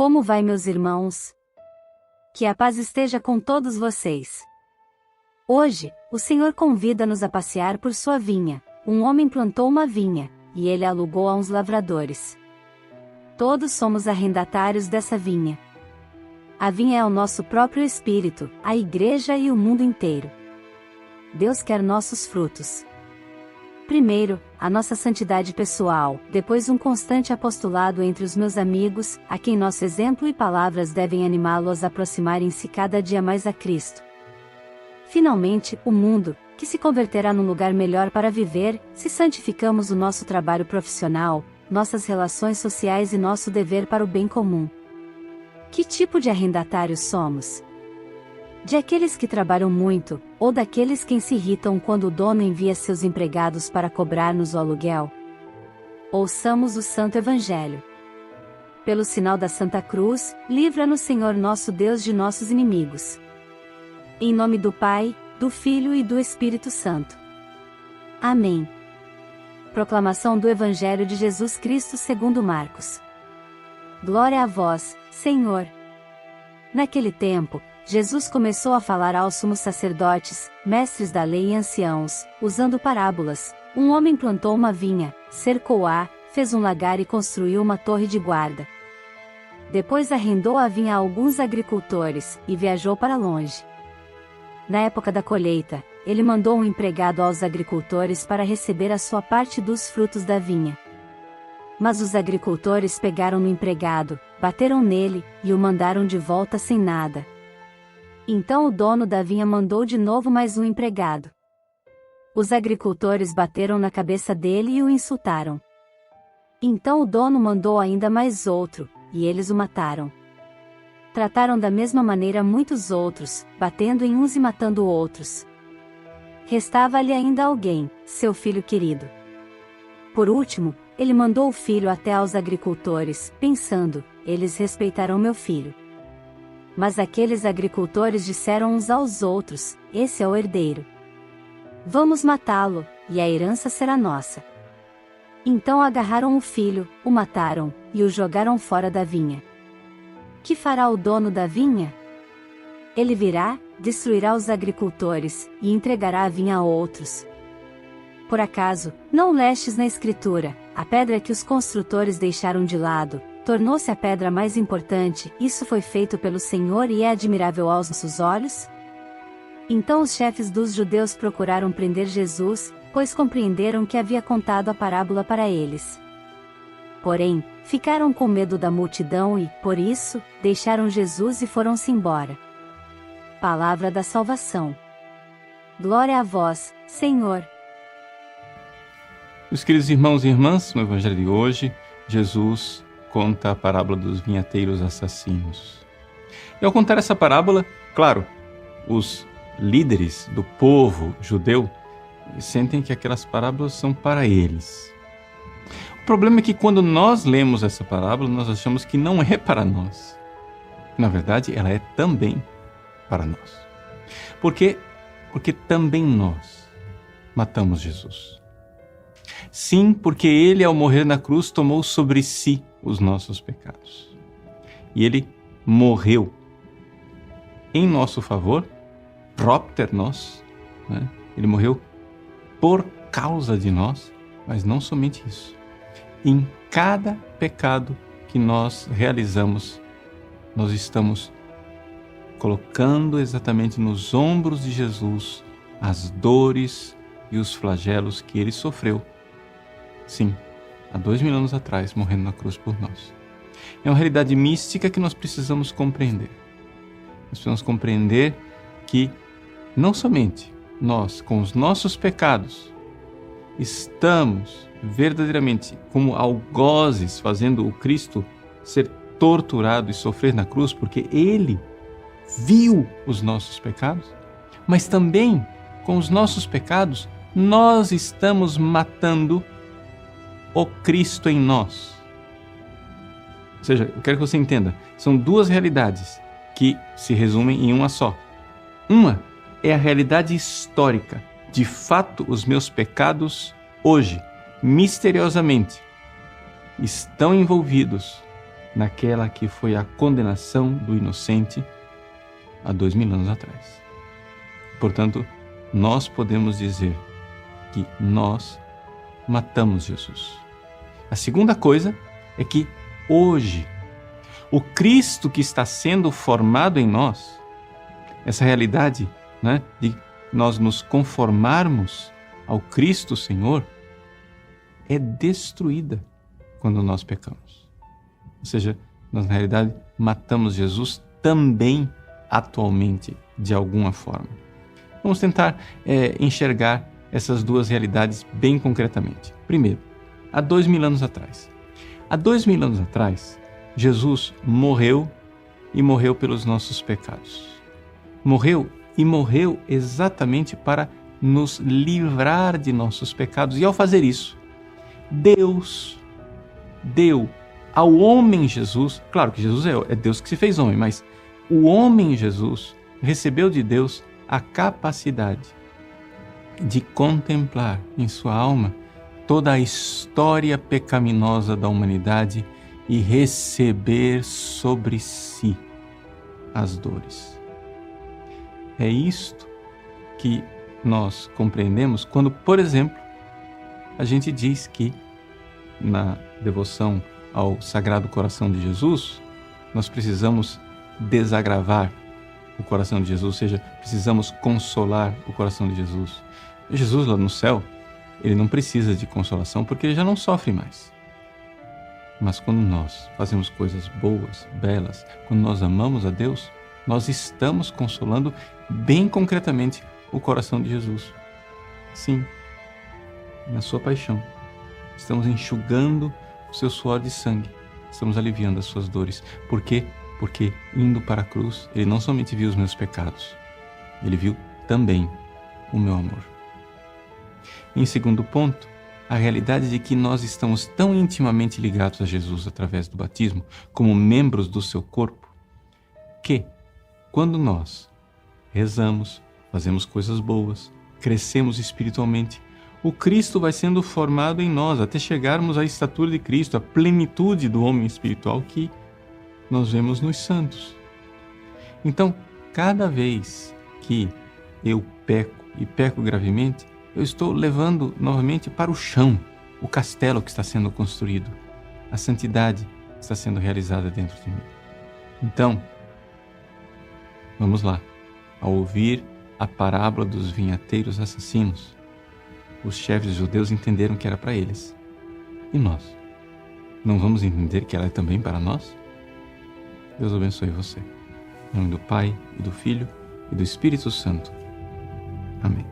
Como vai, meus irmãos? Que a paz esteja com todos vocês. Hoje, o Senhor convida-nos a passear por sua vinha. Um homem plantou uma vinha, e ele a alugou a uns lavradores. Todos somos arrendatários dessa vinha. A vinha é o nosso próprio espírito, a igreja e o mundo inteiro. Deus quer nossos frutos. Primeiro, a nossa santidade pessoal, depois um constante apostolado entre os meus amigos, a quem nosso exemplo e palavras devem animá-los a aproximarem-se cada dia mais a Cristo. Finalmente, o mundo, que se converterá num lugar melhor para viver, se santificamos o nosso trabalho profissional, nossas relações sociais e nosso dever para o bem comum. Que tipo de arrendatários somos? De aqueles que trabalham muito, ou daqueles que se irritam quando o dono envia seus empregados para cobrar-nos o aluguel? Ouçamos o Santo Evangelho. Pelo sinal da Santa Cruz, livra-nos, Senhor nosso Deus, de nossos inimigos. Em nome do Pai, do Filho e do Espírito Santo. Amém. Proclamação do Evangelho de Jesus Cristo segundo Marcos. Glória a vós, Senhor. Naquele tempo, Jesus começou a falar aos sumos sacerdotes, mestres da lei e anciãos, usando parábolas. Um homem plantou uma vinha, cercou-a, fez um lagar e construiu uma torre de guarda. Depois arrendou a vinha a alguns agricultores, e viajou para longe. Na época da colheita, ele mandou um empregado aos agricultores para receber a sua parte dos frutos da vinha. Mas os agricultores pegaram no empregado, bateram nele, e o mandaram de volta sem nada. Então o dono da vinha mandou de novo mais um empregado. Os agricultores bateram na cabeça dele e o insultaram. Então o dono mandou ainda mais outro, e eles o mataram. Trataram da mesma maneira muitos outros, batendo em uns e matando outros. Restava-lhe ainda alguém, seu filho querido. Por último, ele mandou o filho até aos agricultores, pensando, eles respeitarão meu filho. Mas aqueles agricultores disseram uns aos outros, esse é o herdeiro. Vamos matá-lo, e a herança será nossa. Então agarraram o filho, o mataram, e o jogaram fora da vinha. Que fará o dono da vinha? Ele virá, destruirá os agricultores, e entregará a vinha a outros. Por acaso, não lestes na Escritura, a pedra que os construtores deixaram de lado, tornou-se a pedra mais importante, isso foi feito pelo Senhor e é admirável aos nossos olhos? Então os chefes dos judeus procuraram prender Jesus, pois compreenderam que havia contado a parábola para eles. Porém, ficaram com medo da multidão e, por isso, deixaram Jesus e foram-se embora. Palavra da salvação. Glória a vós, Senhor. Meus queridos irmãos e irmãs, no Evangelho de hoje, Jesus conta a parábola dos vinhateiros assassinos. E ao contar essa parábola, claro, os líderes do povo judeu sentem que aquelas parábolas são para eles. O problema é que quando nós lemos essa parábola, nós achamos que não é para nós. Na verdade, ela é também para nós. Por quê? Porque também nós matamos Jesus. Sim, porque ele, ao morrer na cruz, tomou sobre si os nossos pecados. E ele morreu em nosso favor, propter nós, né? Ele morreu por causa de nós, mas não somente isso. Em cada pecado que nós realizamos, nós estamos colocando exatamente nos ombros de Jesus as dores e os flagelos que ele sofreu. Sim, há 2000 anos atrás, morrendo na cruz por nós. É uma realidade mística que nós precisamos compreender. Nós precisamos compreender que não somente nós, com os nossos pecados, estamos verdadeiramente como algozes fazendo o Cristo ser torturado e sofrer na cruz, porque ele viu os nossos pecados, mas também com os nossos pecados nós estamos matando o Cristo em nós. Ou seja, eu quero que você entenda, são duas realidades que se resumem em uma só. Uma é a realidade histórica. De fato, os meus pecados hoje, misteriosamente, estão envolvidos naquela que foi a condenação do inocente há 2000 anos atrás. Portanto, nós podemos dizer que nós matamos Jesus. A segunda coisa é que hoje, o Cristo que está sendo formado em nós, essa realidade, né, de nós nos conformarmos ao Cristo Senhor, é destruída quando nós pecamos. Ou seja, nós na realidade matamos Jesus também atualmente, de alguma forma. Vamos tentar enxergar essas duas realidades bem concretamente. Primeiro, há 2000 anos atrás. Há 2000 anos atrás, Jesus morreu e morreu pelos nossos pecados. Morreu e morreu exatamente para nos livrar de nossos pecados. E ao fazer isso, Deus deu ao homem Jesus, claro que Jesus é Deus que se fez homem, mas o homem Jesus recebeu de Deus a capacidade de contemplar em sua alma toda a história pecaminosa da humanidade e receber sobre si as dores. É isto que nós compreendemos quando, por exemplo, a gente diz que na devoção ao Sagrado Coração de Jesus, nós precisamos desagravar o coração de Jesus, ou seja, precisamos consolar o coração de Jesus. Jesus lá no céu, ele não precisa de consolação porque ele já não sofre mais. Mas quando nós fazemos coisas boas, belas, quando nós amamos a Deus, nós estamos consolando bem concretamente o coração de Jesus. Sim, na sua paixão. Estamos enxugando o seu suor de sangue. Estamos aliviando as suas dores. Por quê? Porque indo para a cruz, ele não somente viu os meus pecados, ele viu também o meu amor. Em segundo ponto, a realidade de que nós estamos tão intimamente ligados a Jesus através do batismo, como membros do seu corpo, que quando nós rezamos, fazemos coisas boas, crescemos espiritualmente, o Cristo vai sendo formado em nós até chegarmos à estatura de Cristo, à plenitude do homem espiritual que nós vemos nos santos. Então, cada vez que eu peco e peco gravemente, eu estou levando novamente para o chão o castelo que está sendo construído, a santidade que está sendo realizada dentro de mim. Então, vamos lá. Ao ouvir a parábola dos vinhateiros assassinos, os chefes judeus entenderam que era para eles. E nós? Não vamos entender que ela é também para nós? Deus abençoe você. Em nome do Pai, e do Filho, e do Espírito Santo. Amém.